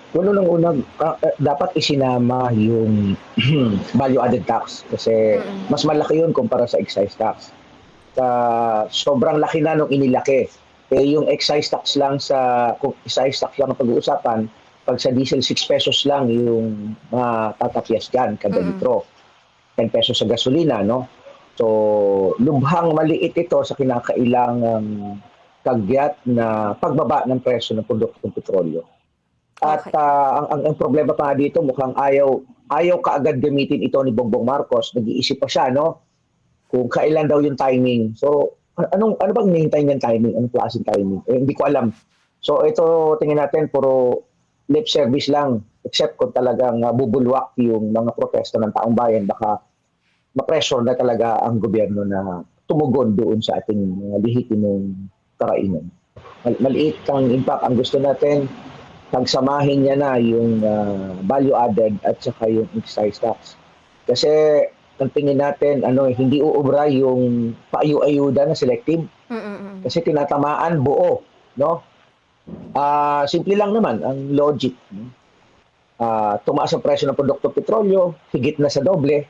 Unang-una, dapat isinama yung value added tax kasi Mm. mas malaki yun kumpara sa excise tax. Sobrang laki na nung inilaki. Eh yung excise tax lang kung excise tax lang ang pag-uusapan, pag sa diesel 6 pesos lang yung tatapyas dyan kada Mm. litro. 10 pesos sa gasolina, no? So, lubhang maliit ito sa kinakailangang kagyat na pagbaba ng presyo ng produktong petrolyo. At Okey. ang problema pa nga dito, mukhang ayaw kaagad gamitin ito ni Bongbong Marcos. Nag-iisip pa siya, no? Kung kailan daw yung timing. So, ano bang hinihintay niyang timing? Anong klaseng timing? Eh, hindi ko alam. So, ito, tingin natin, puro lip service lang. Except kung talagang bubulwak yung mga protesta ng taong bayan, baka ma-pressure na talaga ang gobyerno na tumugon doon sa ating mga lehitimong karainan. Maliit ang impact. Ang gusto natin, pagsamahin niya na yung value added at saka yung excise tax. Kasi ang tingin natin, hindi uubra yung paayu-ayuda na selective Mm, mm. kasi tinatamaan buo, no? Simple lang naman ang logic. No? Tumaas ang presyo ng produkto petrolyo, higit na sa doble,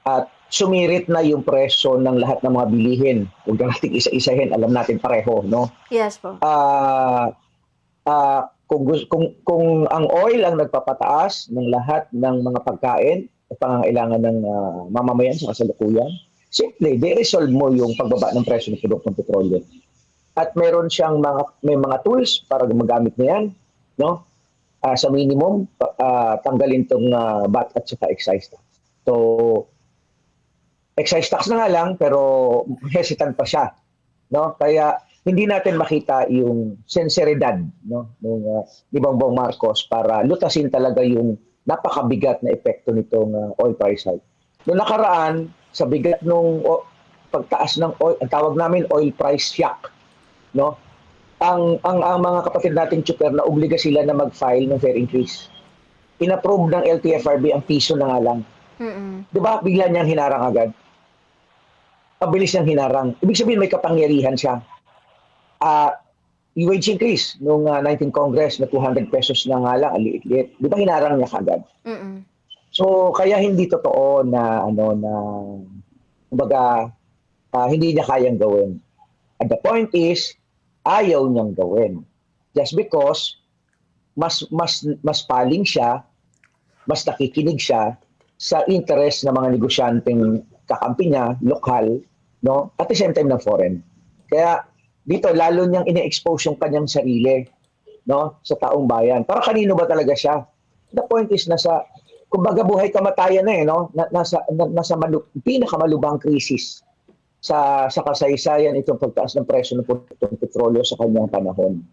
at sumirit na yung presyo ng lahat ng mga bilihin. Huwag na natin isa-isahin, alam natin pareho, no? Yes po. Ah, kung ang oil ang nagpapataas ng lahat ng mga pagkain at pangangailangan ng mamamayan sa kasalukuyan, simple, de-resolve mo yung pagbaba ng presyo ng produktong petrolyo. At meron siyang may mga tools para magamit niya yan, no? Sa minimum, tanggalin tong VAT at saka excise tax. So, excise tax na nga lang, pero hesitant pa siya. No? Kaya hindi natin makita yung sinseridad, no, ni Bongbong Marcos para lutasin talaga yung napakabigat na epekto nitong oil price hike. Noong nakaraan, sa bigat nung pagtaas ng oil, ang tawag namin oil price shock, no? Ang mga kapatid nating tsuper na obliga sila na mag-file ng fare increase. Inapprove ng LTFRB ang piso na nga lang. Mm. 'Di ba? Bigla niyang hinarang agad. Pabilis niyang hinarang. Ibig sabihin may kapangyarihan siya. Yung wage increase nung 19 Congress na 200 pesos na nga lang, ang liit-liit. Di ba hinarang niya kagad? Mm. So, kaya hindi totoo na, kumbaga, hindi niya kayang gawin. At the point is, ayaw niyang gawin. Just because, mas paling siya, mas nakikinig siya sa interest ng mga negosyanteng kakampi niya, lokal, no? At the same time ng foreign. Kaya, dito lalo niyang ine-expose yung kanyang sarili, no, sa taong bayan. Para kanino ba talaga siya? The point is kumbaga buhay kamatayan na no, nasa pinakamalubhang krisis sa kasaysayan itong pagtaas ng presyo ng petrolyo sa kanyang panahon.